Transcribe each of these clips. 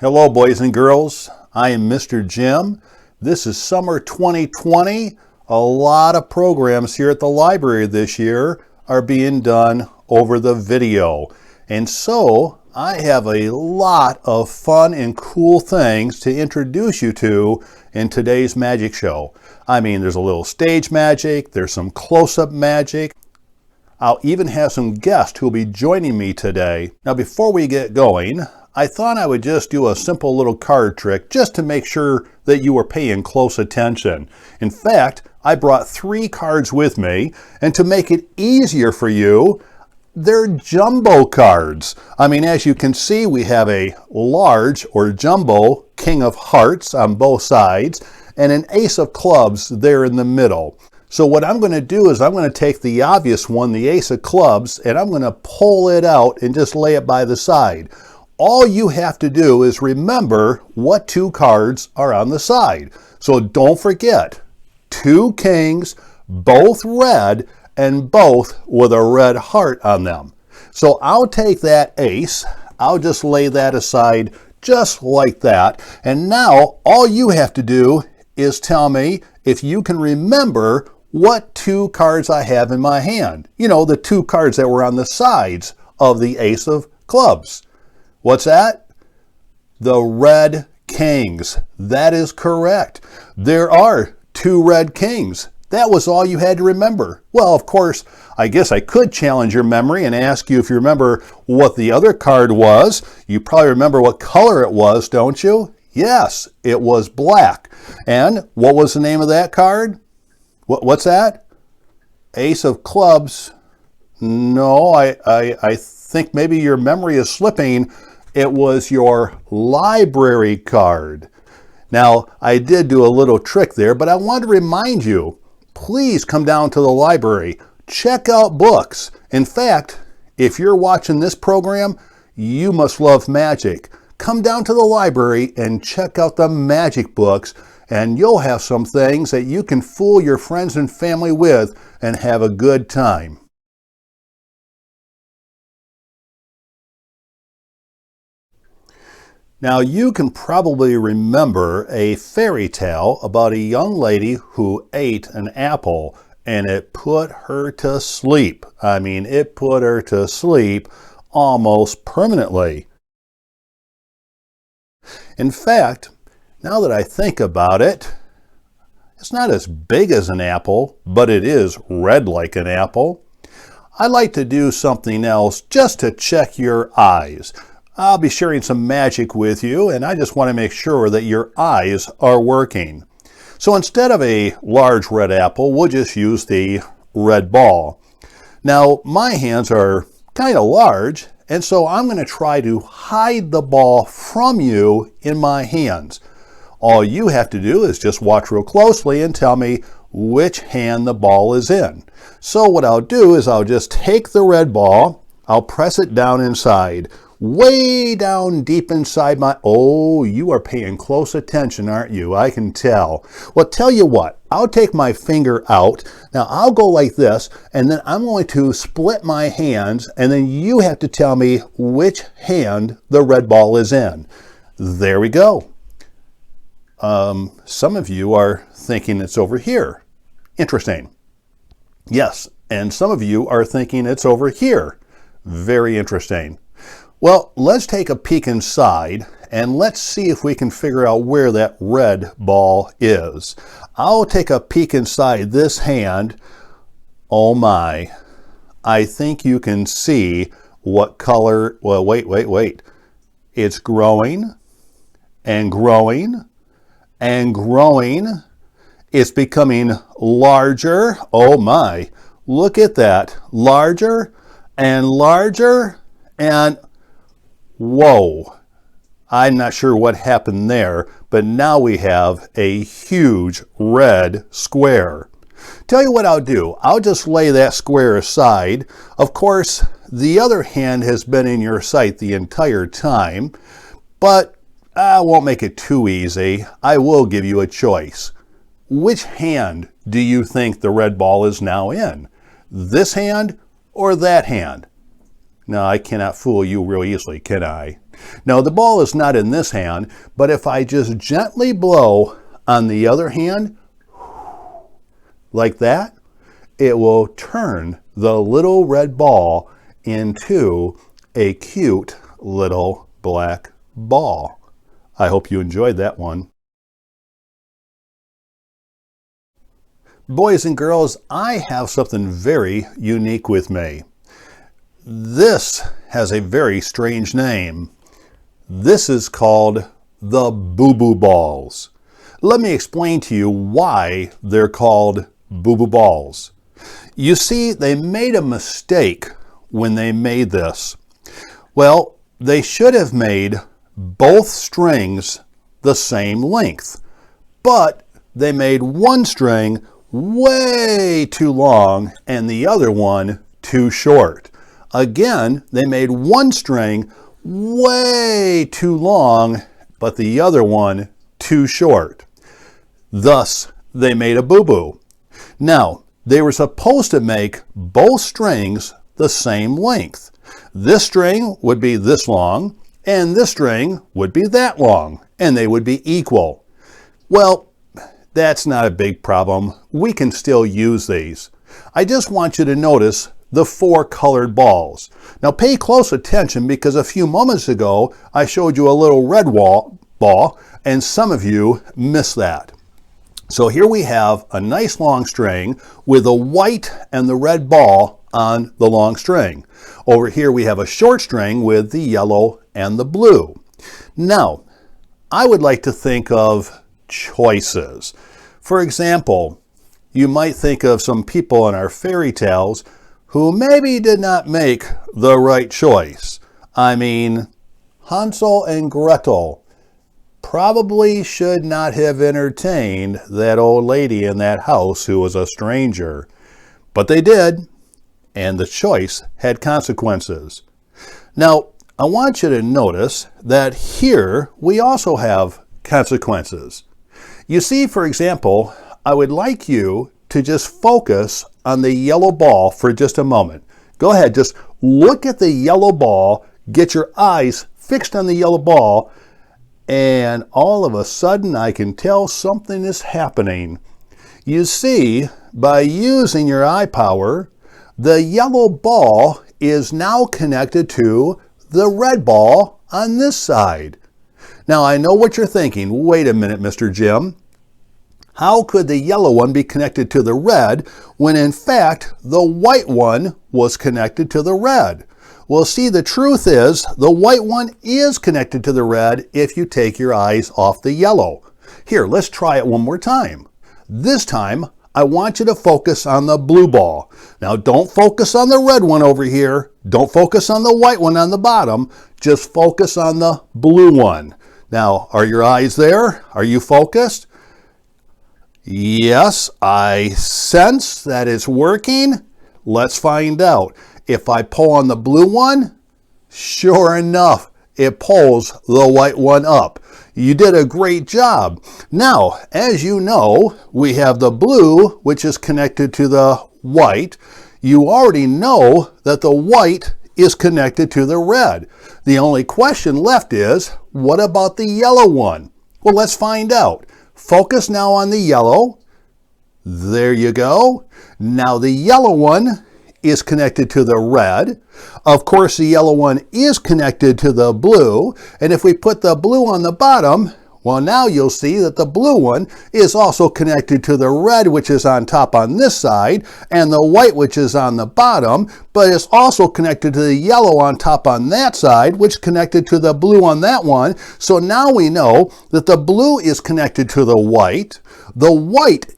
Hello boys and girls, I am Mr. Jim. This is summer 2020. A lot of programs here at the library this year are being done over the video. And so I have a lot of fun and cool things to introduce you to in today's magic show. I mean, there's a little stage magic, there's some close-up magic. I'll even have some guests who will be joining me today. Now before we get going, I thought I would just do a simple little card trick just to make sure that you were paying close attention. In fact, I brought 3 cards with me, and to make it easier for you, they're jumbo cards. I mean, as you can see, we have a large or jumbo King of Hearts on both sides and an Ace of Clubs there in the middle. So what I'm going to do is I'm going to take the obvious one, the Ace of Clubs, and I'm going to pull it out and just lay it by the side. All you have to do is remember what 2 cards are on the side. So don't forget, 2 kings, both red, and both with a red heart on them. So I'll take that ace, I'll just lay that aside just like that. And now all you have to do is tell me if you can remember what 2 cards I have in my hand. You know, the 2 cards that were on the sides of the Ace of Clubs. What's that? The red kings. That is correct. There are 2 red kings. That was all you had to remember. Well, of course, I guess I could challenge your memory and ask you if you remember what the other card was. You probably remember what color it was, don't you? Yes, it was black. And what was the name of that card? What's that? Ace of Clubs. No, I think maybe your memory is slipping. It was your library card. Now, I did do a little trick there, but I want to remind you, please come down to the library. Check out books. In fact, if you're watching this program, you must love magic. Come down to the library and check out the magic books, and you'll have some things that you can fool your friends and family with and have a good time. Now you can probably remember a fairy tale about a young lady who ate an apple and it put her to sleep. I mean, it put her to sleep almost permanently. In fact, now that I think about it, it's not as big as an apple, but it is red like an apple. I'd like to do something else just to check your eyes. I'll be sharing some magic with you, and I just want to make sure that your eyes are working. So instead of a large red apple, we'll just use the red ball. Now, my hands are kind of large, and so I'm going to try to hide the ball from you in my hands. All you have to do is just watch real closely and tell me which hand the ball is in. So what I'll do is I'll just take the red ball, I'll press it down inside, way down deep inside my... Oh, you are paying close attention, aren't you? I can tell. Well, tell you what, I'll take my finger out. Now, I'll go like this, and then I'm going to split my hands, and then you have to tell me which hand the red ball is in. There we go. Some of you are thinking it's over here. Interesting. Yes, and some of you are thinking it's over here. Very interesting. Well, let's take a peek inside and let's see if we can figure out where that red ball is. I'll take a peek inside this hand. Oh my, I think you can see what color. Well, wait. It's growing and growing and growing. It's becoming larger. Oh my, look at that. Larger and larger and Whoa, I'm not sure what happened there, but now we have a huge red square. Tell you what I'll do. I'll just lay that square aside. Of course, the other hand has been in your sight the entire time, but I won't make it too easy. I will give you a choice. Which hand do you think the red ball is now in? This hand or that hand? No, I cannot fool you real easily, can I? No, the ball is not in this hand, but if I just gently blow on the other hand, like that, it will turn the little red ball into a cute little black ball. I hope you enjoyed that one. Boys and girls, I have something very unique with me. This has a very strange name. This is called the boo-boo balls. Let me explain to you why they're called boo-boo balls. You see, they made a mistake when they made this. Well, they should have made both strings the same length, but they made one string way too long and the other one too short. Again, they made one string way too long, but the other one too short. Thus, they made a boo-boo. Now, they were supposed to make both strings the same length. This string would be this long, and this string would be that long, and they would be equal. Well, that's not a big problem. We can still use these. I just want you to notice the 4 colored balls. Now pay close attention because a few moments ago I showed you a little red ball and some of you missed that. So here we have a nice long string with the white and the red ball on the long string. Over here we have a short string with the yellow and the blue. Now, I would like to think of choices. For example, you might think of some people in our fairy tales who maybe did not make the right choice. I mean, Hansel and Gretel probably should not have entertained that old lady in that house who was a stranger. But they did, and the choice had consequences. Now, I want you to notice that here we also have consequences. You see, for example, I would like you to just focus on the yellow ball for just a moment. Go ahead, just look at the yellow ball, get your eyes fixed on the yellow ball, and all of a sudden I can tell something is happening. You see, by using your eye power, the yellow ball is now connected to the red ball on this side. Now I know what you're thinking. Wait a minute, Mr. Jim. How could the yellow one be connected to the red when in fact the white one was connected to the red? Well, see, the truth is the white one is connected to the red if you take your eyes off the yellow. Here, let's try it one more time. This time, I want you to focus on the blue ball. Now, don't focus on the red one over here. Don't focus on the white one on the bottom. Just focus on the blue one. Now, are your eyes there? Are you focused? Yes, I sense that it's working. Let's find out. If I pull on the blue one, sure enough, it pulls the white one up. You did a great job. Now, as you know, we have the blue, which is connected to the white. You already know that the white is connected to the red. The only question left is, what about the yellow one? Well, let's find out. Focus now on the yellow. There you go. Now the yellow one is connected to the red. Of course, the yellow one is connected to the blue. And if we put the blue on the bottom, well, now you'll see that the blue one is also connected to the red, which is on top on this side, and the white, which is on the bottom, but it's also connected to the yellow on top on that side, which is connected to the blue on that one. So now we know that the blue is connected to the white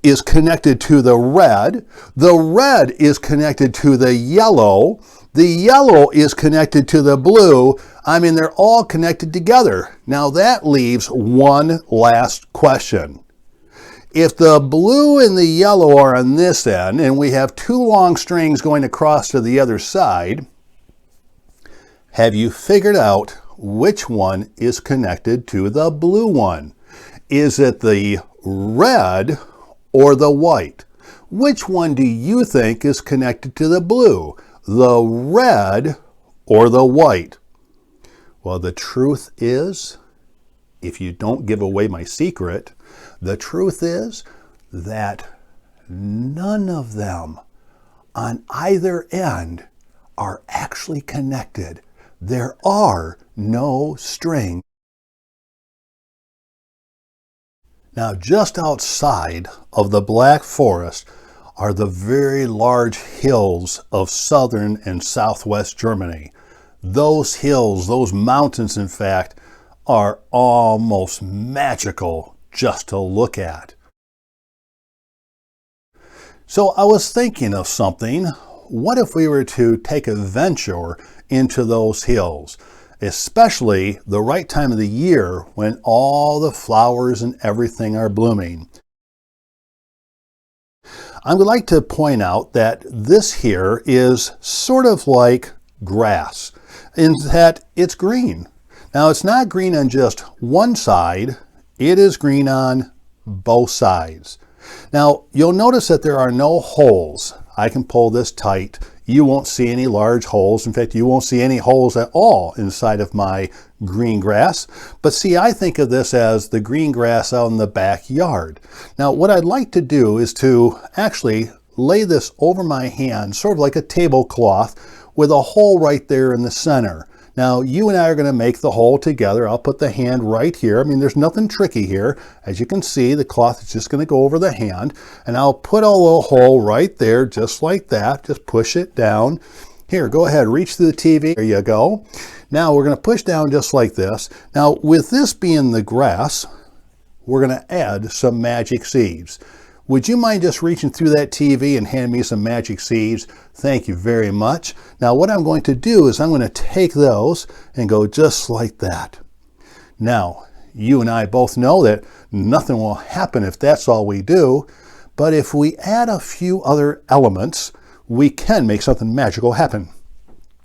is connected to the red is connected to the yellow is connected to the blue. I mean, they're all connected together. Now that leaves one last question. If the blue and the yellow are on this end, and we have two long strings going across to the other side, have you figured out which one is connected to the blue one? Is it the red or the white? Which one do you think is connected to the blue? The red or the white? Well, the truth is, if you don't give away my secret, the truth is that none of them on either end are actually connected. There are no strings. Now, just outside of the Black Forest are the very large hills of southern and southwest Germany. Those hills, those mountains, in fact, are almost magical just to look at. So I was thinking of something. What if we were to take a venture into those hills, especially the right time of the year when all the flowers and everything are blooming? I would like to point out that this here is sort of like grass in that it's green. Now, it's not green on just one side, it is green on both sides. Now, you'll notice that there are no holes. I can pull this tight. You won't see any large holes. In fact, you won't see any holes at all inside of my green grass. But see, I think of this as the green grass out in the backyard. Now, what I'd like to do is to actually lay this over my hand, sort of like a tablecloth, with a hole right there in the center. Now, you and I are going to make the hole together. I'll put the hand right here. I mean, there's nothing tricky here. As you can see, the cloth is just going to go over the hand. And I'll put a little hole right there, just like that. Just push it down. Here, go ahead, reach through the TV. There you go. Now, we're going to push down just like this. Now, with this being the grass, we're going to add some magic seeds. Would you mind just reaching through that TV and hand me some magic seeds? Thank you very much. Now what I'm going to do is I'm going to take those and go just like that. Now, you and I both know that nothing will happen if that's all we do, but if we add a few other elements, we can make something magical happen.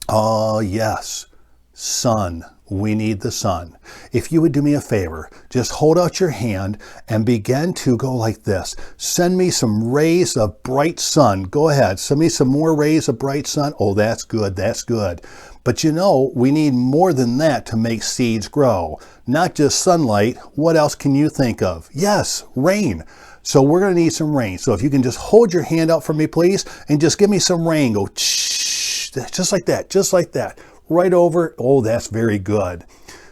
Oh yes, sun. We need the sun. If you would do me a favor, just hold out your hand and begin to go like this. Send me some rays of bright sun. Go ahead, send me some more rays of bright sun. Oh, that's good, that's good. But you know, we need more than that to make seeds grow. Not just sunlight. What else can you think of? Yes, rain. So we're going to need some rain. So if you can just hold your hand out for me, please, and just give me some rain. Go shh, just like that, just like that. Right over. Oh, that's very good.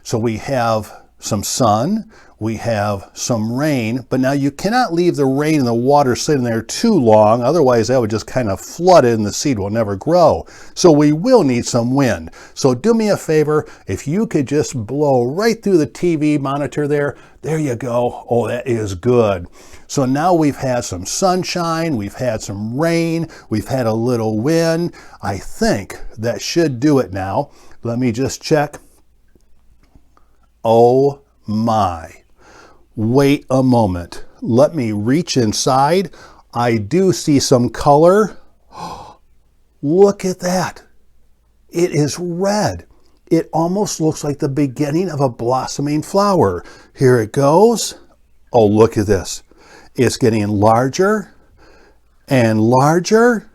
So we have some sun, we have some rain, but now you cannot leave the rain and the water sitting there too long, otherwise that would just kind of flood it and the seed will never grow. So we will need some wind. So do me a favor, if you could just blow right through the TV monitor there. There you go. Oh, that is good. So now we've had some sunshine, we've had some rain, we've had a little wind. I think that should do it now. Let me just check. Oh my. Wait a moment. Let me reach inside. I do see some color. Look at that. It is red. It almost looks like the beginning of a blossoming flower. Here it goes. Oh, look at this. It's getting larger and larger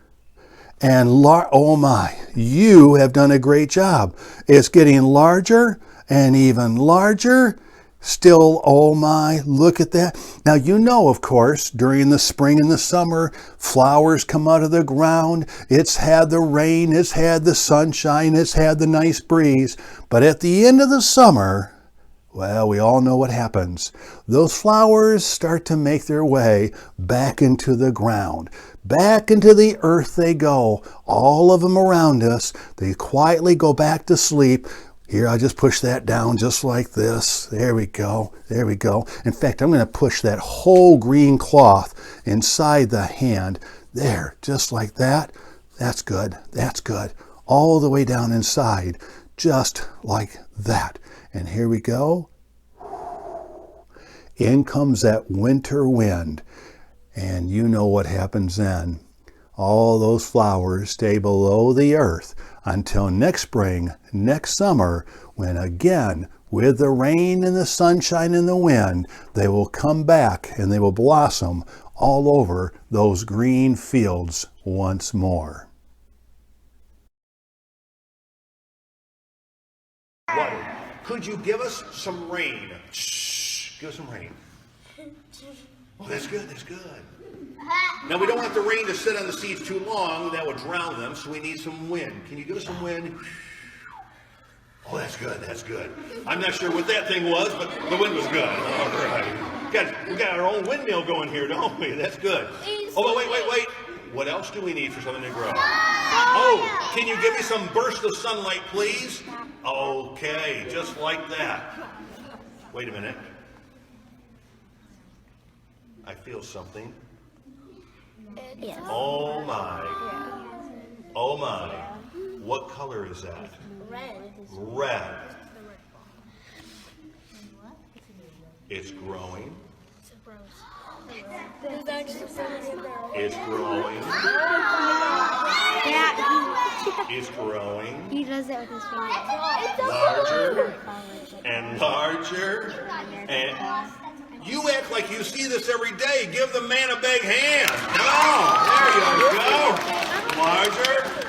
and oh my, you have done a great job. It's getting larger and even larger. Still, oh my, look at that. Now, you know, of course, during the spring and the summer, flowers come out of the ground. It's had the rain, it's had the sunshine, it's had the nice breeze. But at the end of the summer, well, we all know what happens. Those flowers start to make their way back into the ground. Back into the earth they go. All of them around us. They quietly go back to sleep. Here, I'll just push that down just like this. There we go. There we go. In fact, I'm going to push that whole green cloth inside the hand. There, just like that. That's good. That's good. All the way down inside. just like that. And here we go. In comes that winter wind. And you know what happens then. All those flowers stay below the earth until next spring, next summer, when again, with the rain and the sunshine and the wind, they will come back and they will blossom all over those green fields once more. Water, could you give us some rain? Shh, give us some rain. Oh, that's good, that's good. Now, we don't want the rain to sit on the seeds too long. That would drown them, so we need some wind. Can you give us some wind? Oh, that's good, that's good. I'm not sure what that thing was, but the wind was good. All right. We got our own windmill going here, don't we? That's good. Oh, wait. What else do we need for something to grow? Oh, can you give me some burst of sunlight, please? Okay, just like that. Wait a minute. I feel something. Yes. Oh my. Oh my. What color is that? Red. Red. It's growing. It's growing. It's growing. He does it with his fingers. Larger and larger. And you act like you see this every day. Give the man a big hand. Come on. There you go. Larger.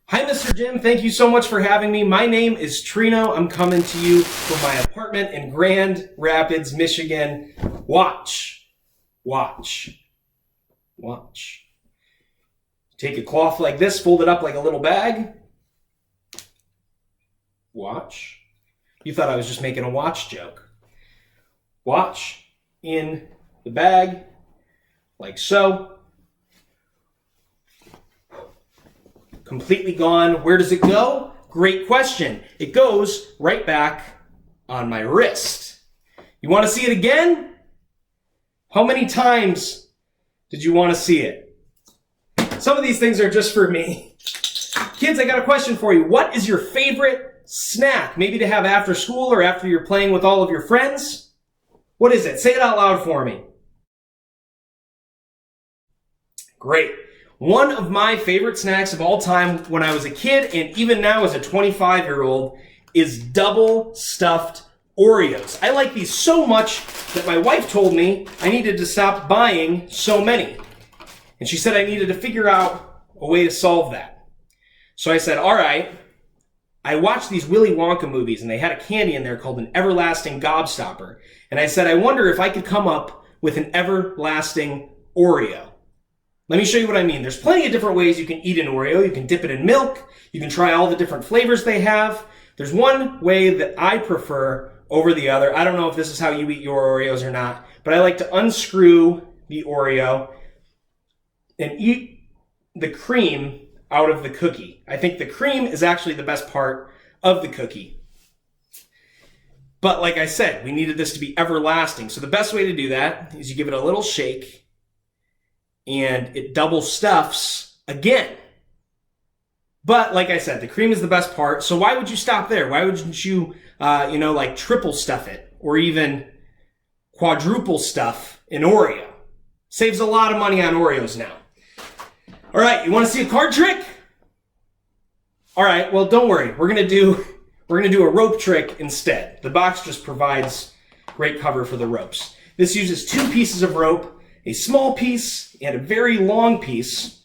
Hi, Mr. Jim. Thank you so much for having me. My name is Trino. I'm coming to you from my apartment in Grand Rapids, Michigan. Watch. Take a cloth like this, fold it up like a little bag. Watch. You thought I was just making a watch joke. Watch in the bag, like so. Completely gone. Where does it go? Great question. It goes right back on my wrist. You want to see it again? How many times did you want to see it? Some of these things are just for me. Kids, I got a question for you. What is your favorite snack? Maybe to have after school or after you're playing with all of your friends? What is it? Say it out loud for me. Great. One of my favorite snacks of all time when I was a kid and even now as a 25-year-old is double stuffed Oreos. I like these so much that my wife told me I needed to stop buying so many. And she said I needed to figure out a way to solve that. So I said, all right. I watched these Willy Wonka movies and they had a candy in there called an everlasting gobstopper. And I said, I wonder if I could come up with an everlasting Oreo. Let me show you what I mean. There's plenty of different ways you can eat an Oreo. You can dip it in milk. You can try all the different flavors they have. There's one way that I prefer over the other. I don't know if this is how you eat your Oreos or not, but I like to unscrew the Oreo and eat the cream out of the cookie. I think the cream is actually the best part of the cookie. But like I said, we needed this to be everlasting. So the best way to do that is you give it a little shake and it double stuffs again. But like I said, the cream is the best part. So why would you stop there? Why wouldn't you, like triple stuff it or even quadruple stuff an Oreo? Saves a lot of money on Oreos now. All right, you want to see a card trick? All right, well, don't worry. We're gonna do a rope trick instead. The box just provides great cover for the ropes. This uses 2 pieces of rope, a small piece and a very long piece.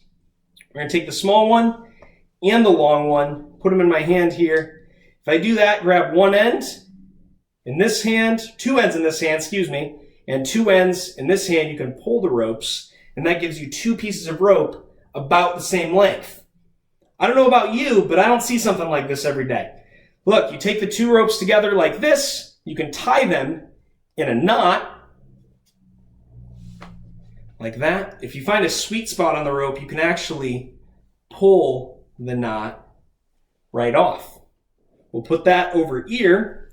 We're going to take the small one and the long one, put them in my hand here. If I do that, grab one end in this hand, 2 ends in this hand, and 2 ends in this hand, you can pull the ropes, and that gives you 2 pieces of rope about the same length. I don't know about you, but I don't see something like this every day. Look, you take the 2 ropes together like this, you can tie them in a knot, like that. If you find a sweet spot on the rope, you can actually pull the knot right off. We'll put that over here.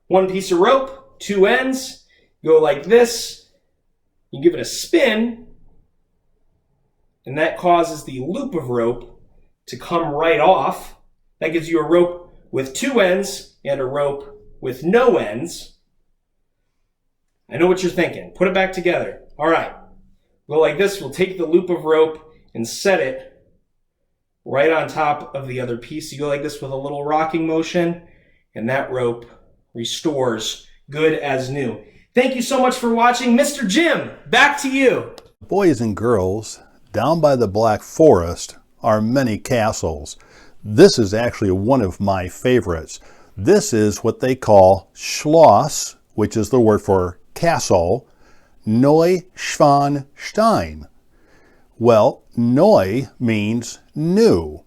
1 piece of rope, 2 ends. Go like this, you give it a spin, and that causes the loop of rope to come right off. That gives you a rope with two ends and a rope with no ends. I know what you're thinking. Put it back together. All right. Go like this. We'll take the loop of rope and set it right on top of the other piece. You go like this with a little rocking motion, and that rope restores good as new. Thank you so much for watching. Mr. Jim, back to you. Boys and girls, down by the Black Forest are many castles. This is actually one of my favorites. This is what they call Schloss, which is the word for castle, Neuschwanstein. Well, Neu means new.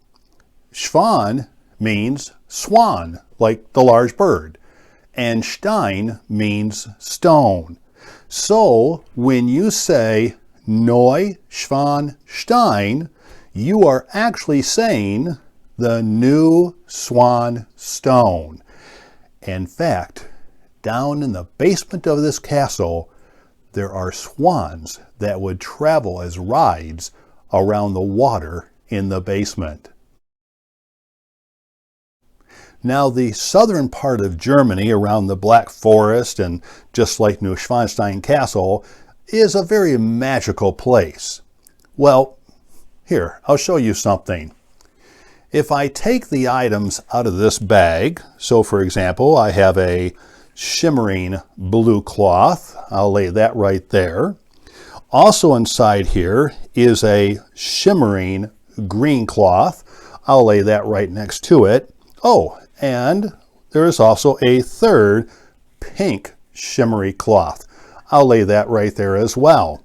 Schwan means swan, like the large bird. And Stein means stone. So when you say Neuschwanstein, you are actually saying the new swan stone. In fact, down in the basement of this castle, there are swans that would travel as rides around the water in the basement. Now, the southern part of Germany, around the Black Forest and just like Neuschwanstein Castle, is a very magical place. Well, here, I'll show you something. If I take the items out of this bag, so for example, I have a shimmering blue cloth. I'll lay that right there. Also inside here is a shimmering green cloth. I'll lay that right next to it. Oh, and there is also a third pink shimmery cloth. I'll lay that right there as well.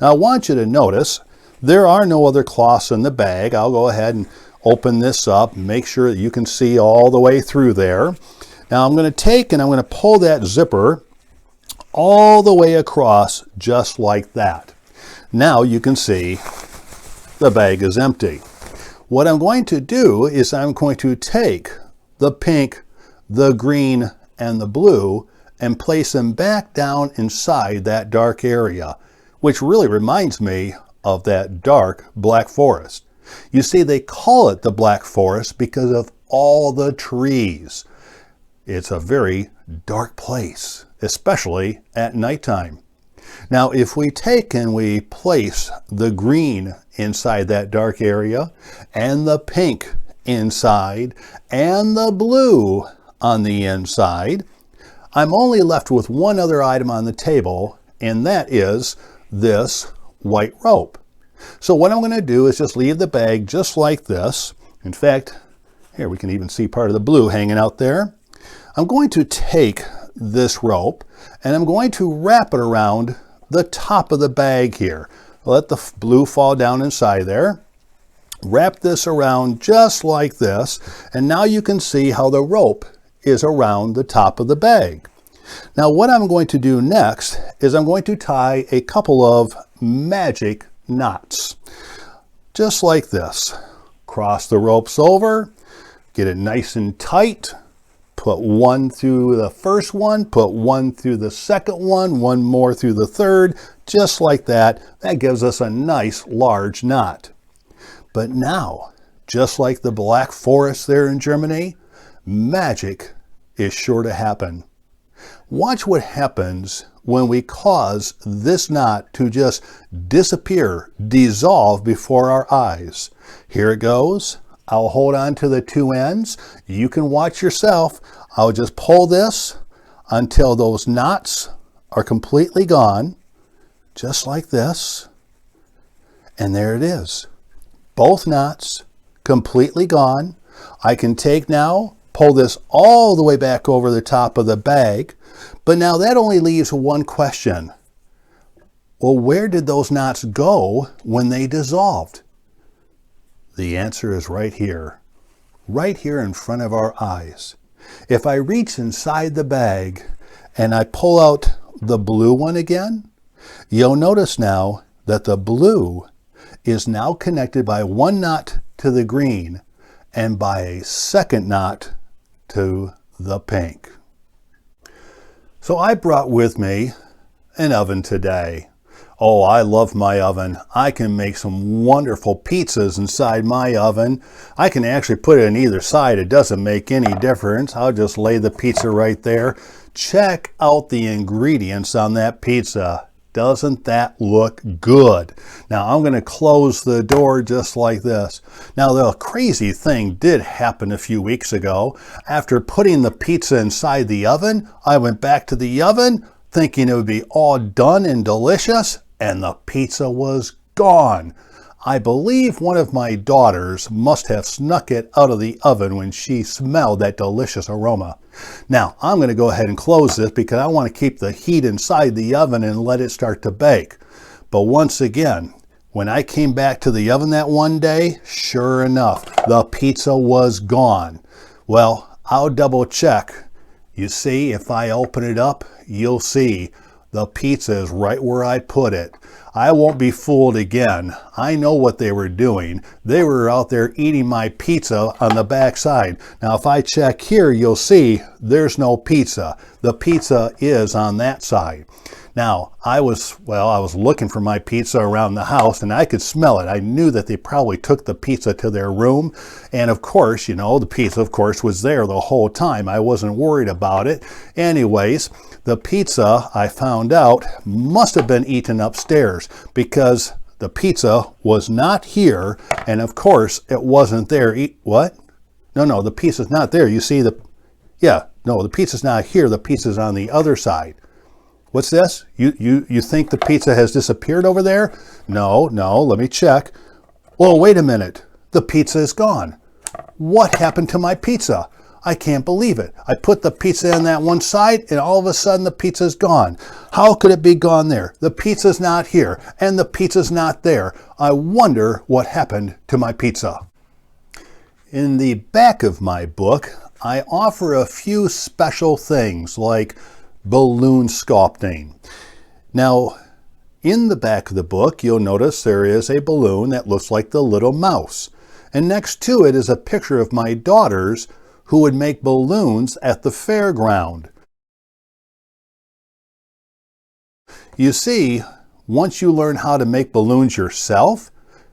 Now I want you to notice there are no other cloths in the bag. I'll go ahead and open this up and make sure that you can see all the way through there. Now I'm going to take and I'm going to pull that zipper all the way across just like that. Now you can see the bag is empty. What I'm going to do is I'm going to take the pink, the green, and the blue and place them back down inside that dark area, which really reminds me of that dark Black Forest. You see, they call it the Black Forest because of all the trees. It's a very dark place, especially at nighttime. Now, if we take and we place the green inside that dark area and the pink inside and the blue on the inside, I'm only left with one other item on the table, and that is this white rope. So what I'm going to do is just leave the bag just like this. In fact, here we can even see part of the blue hanging out there. I'm going to take this rope and I'm going to wrap it around the top of the bag here. Let the blue fall down inside there. Wrap this around just like this, and now you can see how the rope is around the top of the bag. Now what I'm going to do next is I'm going to tie a couple of magic knots. Just like this. Cross the ropes over, get it nice and tight, put one through the first one, put one through the second one more through the third, just like that. That gives us a nice large knot. But now, just like the Black Forest there in Germany, magic is sure to happen. Watch what happens when we cause this knot to just disappear, dissolve before our eyes. Here it goes. I'll hold on to the two ends. You can watch yourself. I'll just pull this until those knots are completely gone, just like this. And there it is. Both knots completely gone. I can take now, pull this all the way back over the top of the bag. But now that only leaves one question. Well, where did those knots go when they dissolved? The answer is right here in front of our eyes. If I reach inside the bag and I pull out the blue one again, you'll notice now that the blue is now connected by one knot to the green and by a second knot to the pink. So I brought with me an oven today. Oh, I love my oven. I can make some wonderful pizzas inside my oven. I can actually put it on either side. It doesn't make any difference. I'll just lay the pizza right there. Check out the ingredients on that pizza. Doesn't that look good? Now I'm going to close the door just like this. Now the crazy thing did happen a few weeks ago. After putting the pizza inside the oven, I went back to the oven thinking it would be all done and delicious, and the pizza was gone. I believe one of my daughters must have snuck it out of the oven when she smelled that delicious aroma. Now, I'm going to go ahead and close this because I want to keep the heat inside the oven and let it start to bake. But once again, when I came back to the oven that one day, sure enough, the pizza was gone. Well, I'll double check. You see, if I open it up, you'll see the pizza is right where I put it. I won't be fooled again. I know what they were doing. They were out there eating my pizza on the back side. Now, if I check here, you'll see there's no pizza. The pizza is on that side. Now, I was looking for my pizza around the house and I could smell it. I knew that they probably took the pizza to their room. And of course, the pizza, of course, was there the whole time. I wasn't worried about it. Anyways, the pizza, I found out, must have been eaten upstairs because the pizza was not here. And of course, it wasn't there. What? No, the pizza's not there. You see the pizza's not here. The pizza's on the other side. What's this? You think the pizza has disappeared over there? No, let me check. Well, wait a minute. The pizza is gone. What happened to my pizza? I can't believe it. I put the pizza on that one side and all of a sudden the pizza's gone. How could it be gone there? The pizza's not here and the pizza's not there. I wonder what happened to my pizza. In the back of my book, I offer a few special things like balloon sculpting. Now, in the back of the book, you'll notice there is a balloon that looks like the little mouse. And next to it is a picture of my daughters who would make balloons at the fairground. You see, once you learn how to make balloons yourself,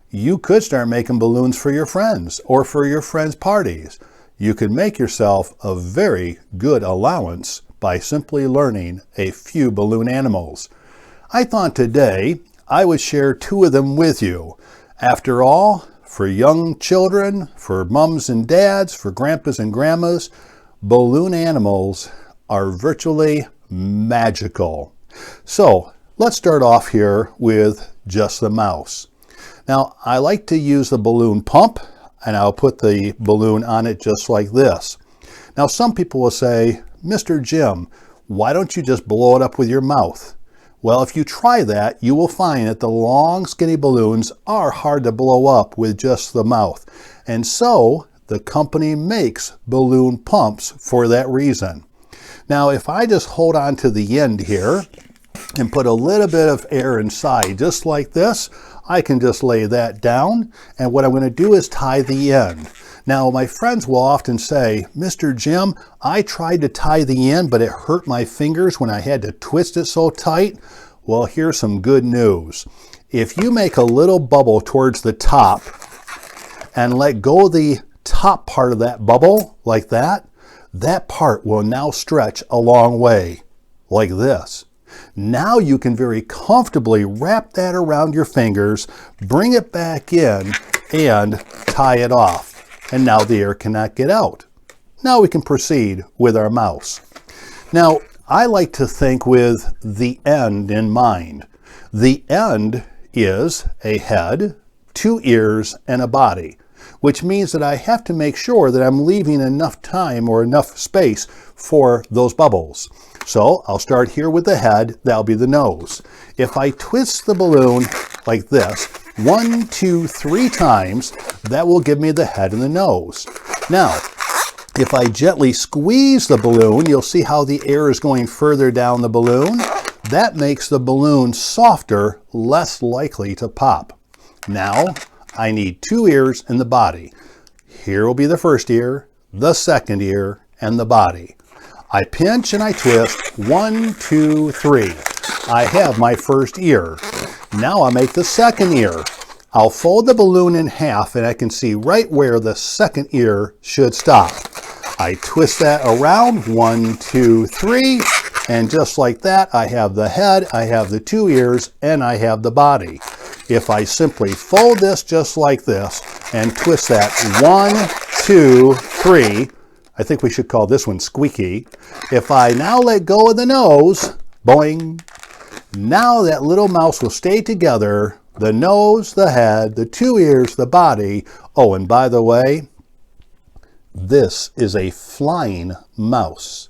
you could start making balloons for your friends or for your friends' parties. You could make yourself a very good allowance by simply learning a few balloon animals. I thought today I would share two of them with you. After all, for young children, for mums and dads, for grandpas and grandmas, balloon animals are virtually magical. So let's start off here with just the mouse. Now, I like to use the balloon pump, and I'll put the balloon on it just like this. Now, some people will say, Mr. Jim, why don't you just blow it up with your mouth? Well, if you try that, you will find that the long, skinny balloons are hard to blow up with just the mouth. And so, the company makes balloon pumps for that reason. Now, if I just hold on to the end here and put a little bit of air inside, just like this, I can just lay that down. And what I'm going to do is tie the end. Now, my friends will often say, Mr. Jim, I tried to tie the end, but it hurt my fingers when I had to twist it so tight. Well, here's some good news. If you make a little bubble towards the top and let go of the top part of that bubble like that, that part will now stretch a long way, like this. Now you can very comfortably wrap that around your fingers, bring it back in, and tie it off. And now the air cannot get out. Now we can proceed with our mouse. Now, I like to think with the end in mind. The end is a head, 2 ears, and a body, which means that I have to make sure that I'm leaving enough time or enough space for those bubbles. So I'll start here with the head, that'll be the nose. If I twist the balloon like this, 1, 2, 3 times, that will give me the head and the nose. Now, if I gently squeeze the balloon, you'll see how the air is going further down the balloon. That makes the balloon softer, less likely to pop. Now, I need 2 ears in the body. Here will be the first ear, the second ear, and the body. I pinch and I twist, 1, 2, 3. I have my first ear. Now I'll make the second ear. I'll fold the balloon in half and I can see right where the second ear should stop. I twist that around, 1, 2, 3, and just like that, I have the head, I have the 2 ears, and I have the body. If I simply fold this just like this and twist that 1, 2, 3, I think we should call this one squeaky. If I now let go of the nose, boing, now that little mouse will stay together, the nose, the head, the 2 ears, the body. Oh, and by the way, this is a flying mouse.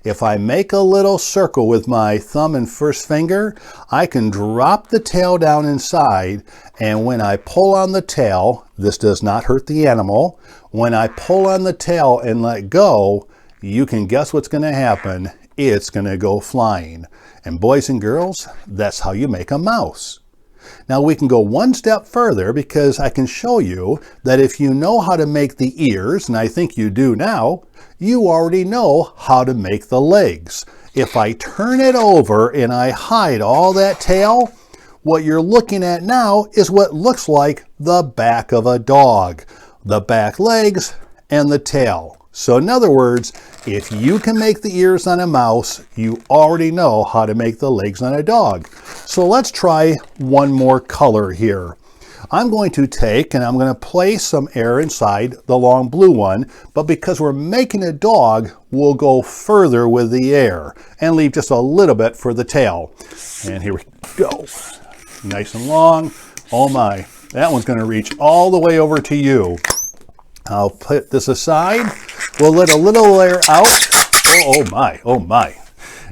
If I make a little circle with my thumb and first finger, I can drop the tail down inside, and when I pull on the tail, this does not hurt the animal. When I pull on the tail and let go, you can guess what's going to happen. It's going to go flying. And boys and girls, that's how you make a mouse. Now we can go one step further because I can show you that if you know how to make the ears, and I think you do now, you already know how to make the legs. If I turn it over and I hide all that tail, what you're looking at now is what looks like the back of a dog. The back legs and the tail. So in other words, if you can make the ears on a mouse, you already know how to make the legs on a dog. So let's try one more color here. I'm going to take and I'm going to place some air inside the long blue one, but because we're making a dog, we'll go further with the air and leave just a little bit for the tail. And here we go. Nice and long. Oh my, that one's going to reach all the way over to you. I'll put this aside. We'll let a little air out. Oh my, oh my.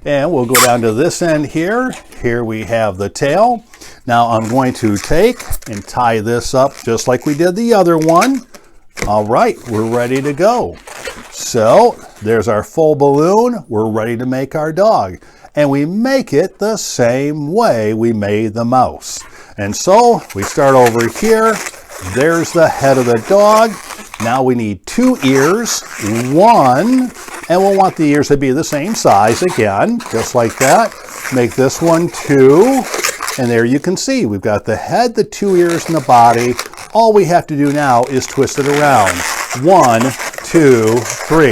And we'll go down to this end here. Here we have the tail. Now I'm going to take and tie this up just like we did the other one. All right, we're ready to go. So there's our full balloon. We're ready to make our dog. And we make it the same way we made the mouse. And so we start over here. There's the head of the dog. Now we need 2 ears, 1, and we'll want the ears to be the same size again, just like that. Make this one 2, and there you can see we've got the head, the 2 ears, and the body. All we have to do now is twist it around. 1, 2, 3.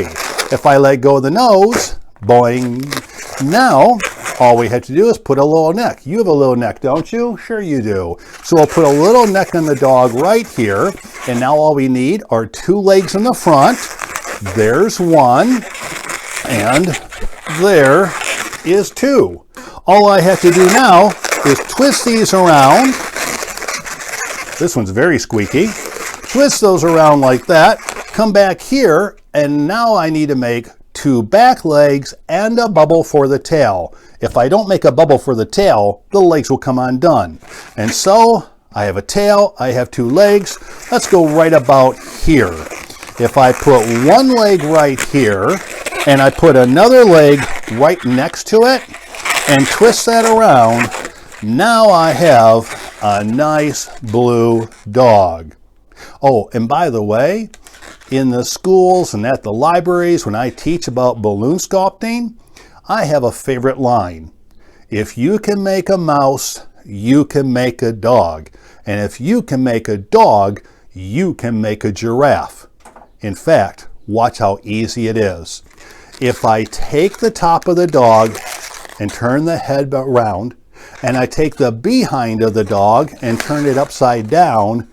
If I let go of the nose, boing. Now, all we have to do is put a little neck. You have a little neck, don't you? Sure you do. So we'll put a little neck on the dog right here. And now all we need are 2 legs in the front. There's 1. And there is 2. All I have to do now is twist these around. This one's very squeaky. Twist those around like that. Come back here. And now I need to make 2 back legs and a bubble for the tail. If I don't make a bubble for the tail, the legs will come undone. And so I have a tail, I have 2 legs. Let's go right about here. If I put 1 leg right here and I put another leg right next to it and twist that around, now I have a nice blue dog. Oh, and by the way, in the schools and at the libraries, when I teach about balloon sculpting, I have a favorite line. If you can make a mouse, you can make a dog. And if you can make a dog, you can make a giraffe. In fact, watch how easy it is. If I take the top of the dog and turn the head around, and I take the behind of the dog and turn it upside down,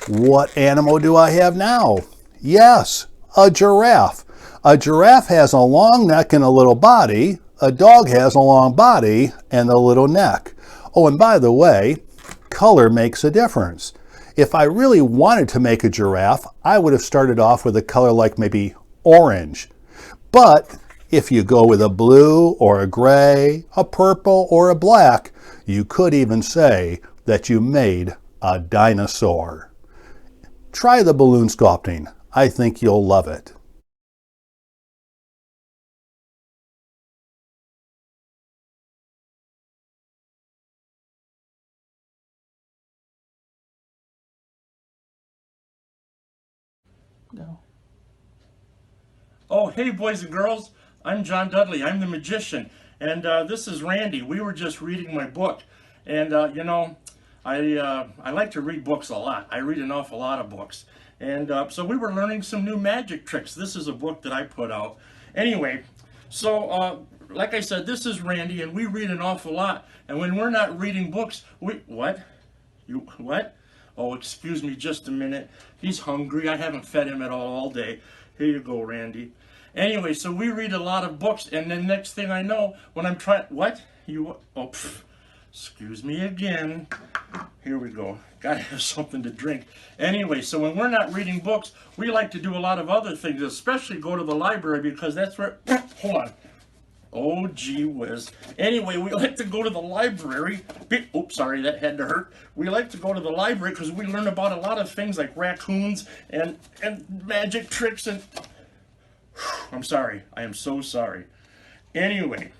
what animal do I have now? Yes, a giraffe. A giraffe has a long neck and a little body. A dog has a long body and a little neck. Oh, and by the way, color makes a difference. If I really wanted to make a giraffe, I would have started off with a color like maybe orange. But if you go with a blue or a gray, a purple or a black, you could even say that you made a dinosaur. Try the balloon sculpting. I think you'll love it. No. Oh, hey, boys and girls. I'm John Dudley. I'm the magician. And this is Randy. We were just reading my book. And, you know, I like to read books a lot. I read an awful lot of books. And so we were learning some new magic tricks. This is a book that I put out. Anyway, so like I said, this is Randy, and we read an awful lot. And when we're not reading books, what? You, what? Oh, excuse me just a minute. He's hungry. I haven't fed him at all day. Here you go, Randy. Anyway, so we read a lot of books, and then next thing I know, when I'm trying, what? You, oh, pff, excuse me again. Here we go. Gotta have something to drink. Anyway, so when we're not reading books, we like to do a lot of other things, especially go to the library, because that's where, hold on. Oh, gee whiz. Anyway, we like to go to the library. Oops, sorry, that had to hurt. We like to go to the library because we learn about a lot of things like raccoons and magic tricks and... I'm sorry. I am so sorry. Anyway,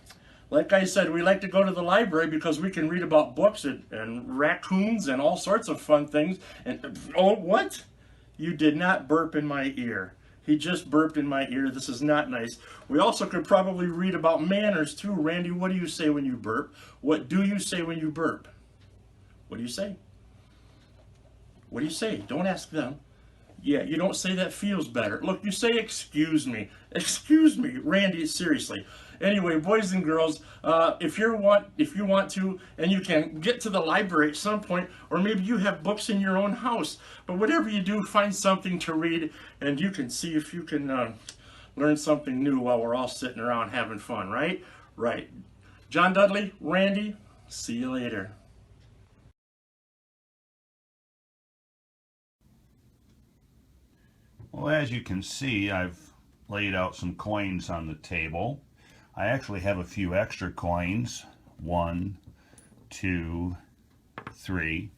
like I said, we like to go to the library because we can read about books and raccoons and all sorts of fun things. And oh, what? You did not burp in my ear. He just burped in my ear. This is not nice. We also could probably read about manners too. Randy, what do you say when you burp? What do you say when you burp? What do you say? What do you say? Don't ask them. Yeah, you don't say that feels better. Look, you say excuse me. Excuse me, Randy, seriously. Anyway, boys and girls, if you want to, and you can get to the library at some point, or maybe you have books in your own house, but whatever you do, find something to read, and you can see if you can learn something new while we're all sitting around having fun, right? Right. John Dudley, Randy, see you later. Well, as you can see, I've laid out some coins on the table. I actually have a few extra coins. 1, 2, 3.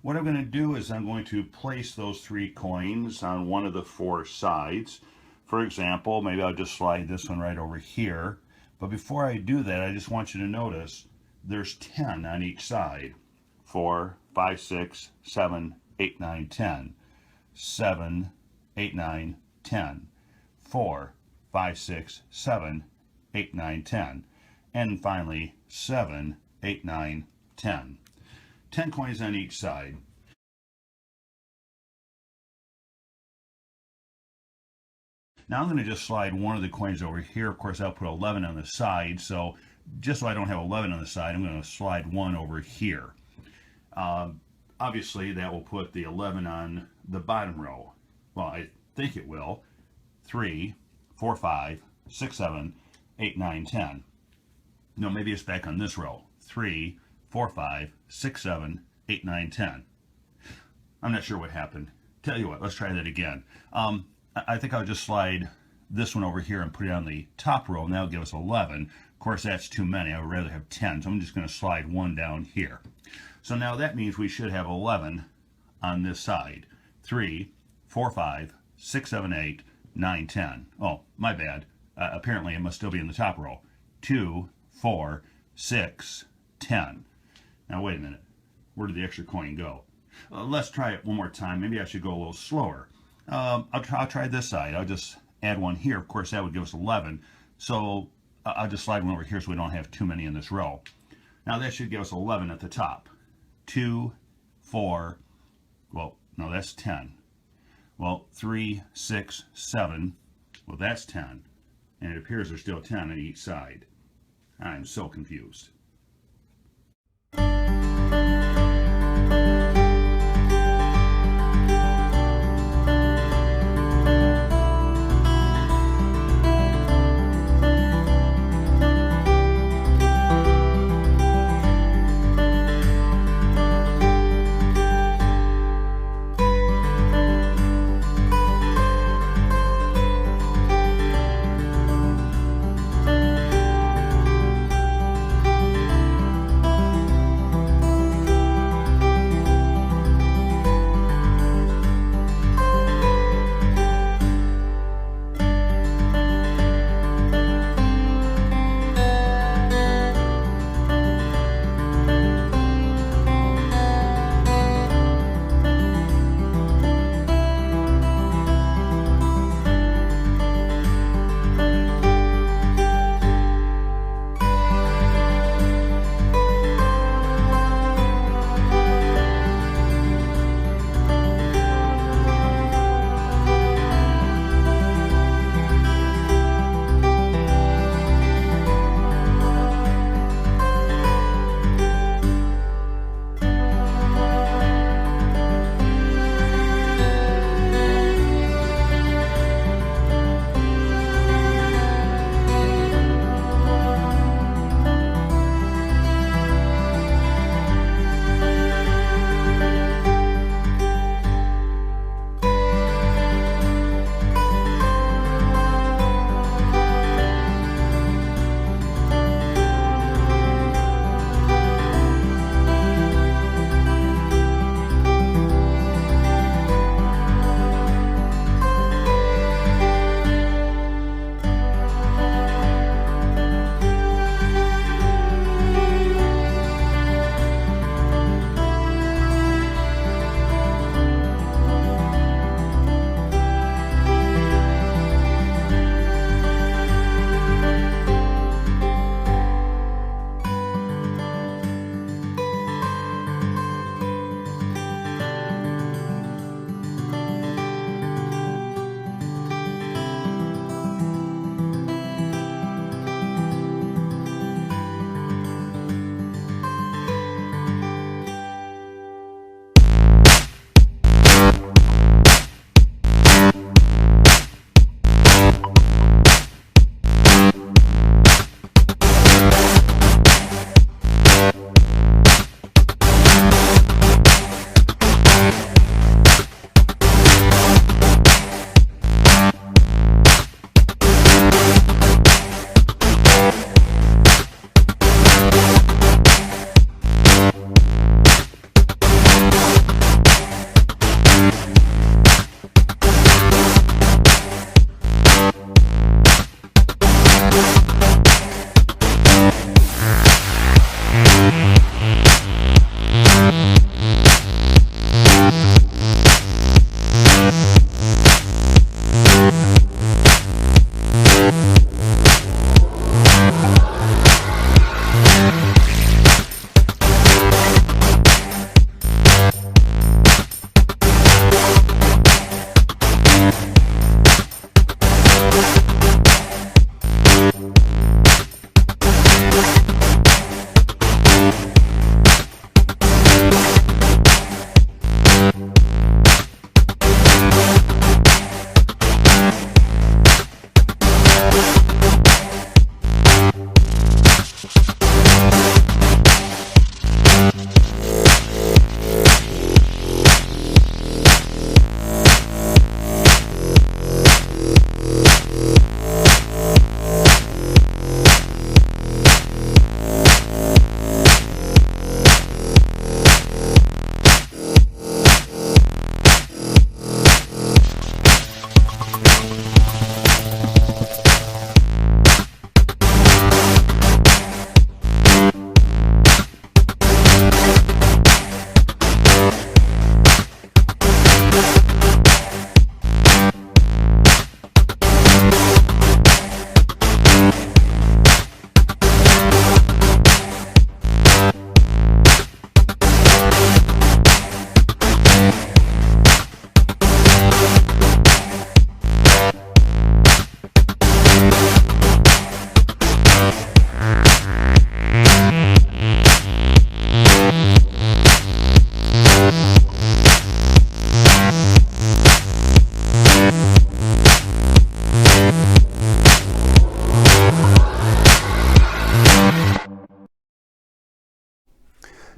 What I'm going to do is I'm going to place those 3 coins on one of the 4 sides. For example, maybe I'll just slide this one right over here. But before I do that, I just want you to notice there's 10 on each side. 4, 5, 6, 7, 8, 9, 10. 7, 8, 9, 10. 4, 5, 6, 7, 8, 9, 10. And finally, 7, 8, 9, 10. 10 coins on each side. Now I'm going to just slide one of the coins over here. Of course, I'll put 11 on the side. So just so I don't have 11 on the side, I'm going to slide one over here. Obviously, that will put the 11 on the bottom row. Well, I think it will. 3, 4, 5, 6, 7, 8, 9, 10. No, maybe it's back on this row. 3, 4, 5, 6, 7, 8, 9, 10. I'm not sure what happened. Tell you what, let's try that again. I think I'll just slide this one over here and put it on the top row, and that'll give us 11. Of course, that's too many. I would rather have 10, so I'm just going to slide one down here. So now that means we should have 11 on this side. 3, 4, 5, 6, 7, 8, 9, 10. Oh, my bad. Apparently, it must still be in the top row. 2, 4, 6, 10. Now, wait a minute. Where did the extra coin go? Let's try it one more time. Maybe I should go a little slower. I'll try this side. I'll just add one here. Of course, that would give us 11. So I'll just slide one over here so we don't have too many in this row. Now, that should give us 11 at the top. 2, 4, well, no, that's 10. Well, 3, 6, 7, well, that's 10. And it appears there's still 10 on each side. I'm so confused.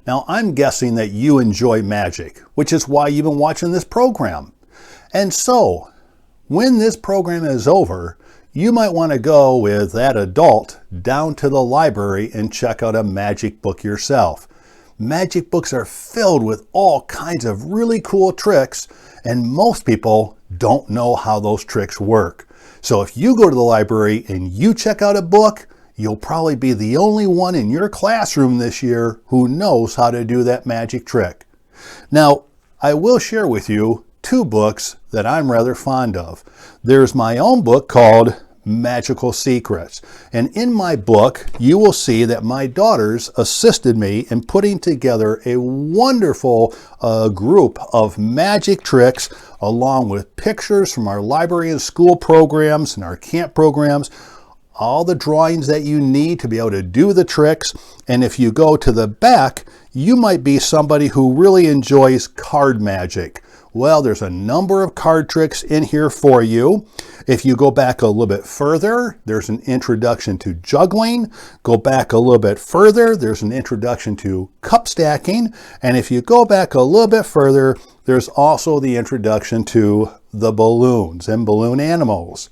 Now, I'm guessing that you enjoy magic, which is why you've been watching this program. And so, when this program is over, you might want to go with that adult down to the library and check out a magic book yourself. Magic books are filled with all kinds of really cool tricks, and most people don't know how those tricks work. So if you go to the library and you check out a book, you'll probably be the only one in your classroom this year who knows how to do that magic trick. Now, I will share with you 2 books that I'm rather fond of. There's my own book called Magical Secrets. And in my book, you will see that my daughters assisted me in putting together a wonderful group of magic tricks, along with pictures from our library and school programs and our camp programs, all the drawings that you need to be able to do the tricks. And if you go to the back, you might be somebody who really enjoys card magic. Well, there's a number of card tricks in here for you. If you go back a little bit further, there's an introduction to juggling. Go back a little bit further, there's an introduction to cup stacking. And if you go back a little bit further, there's also the introduction to the balloons and balloon animals.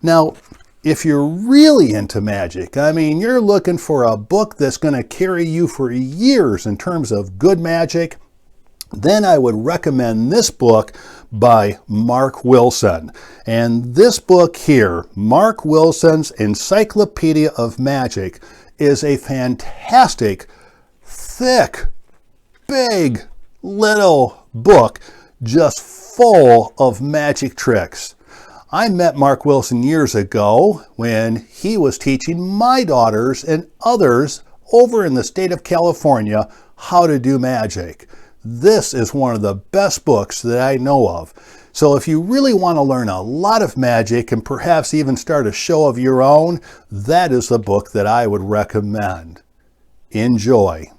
Now, if you're really into magic, I mean, you're looking for a book that's going to carry you for years in terms of good magic, then I would recommend this book by Mark Wilson. And this book here, Mark Wilson's Encyclopedia of Magic, is a fantastic, thick, big, little book just full of magic tricks. I met Mark Wilson years ago when he was teaching my daughters and others over in the state of California how to do magic. This is one of the best books that I know of. So if you really want to learn a lot of magic and perhaps even start a show of your own, that is the book that I would recommend. Enjoy.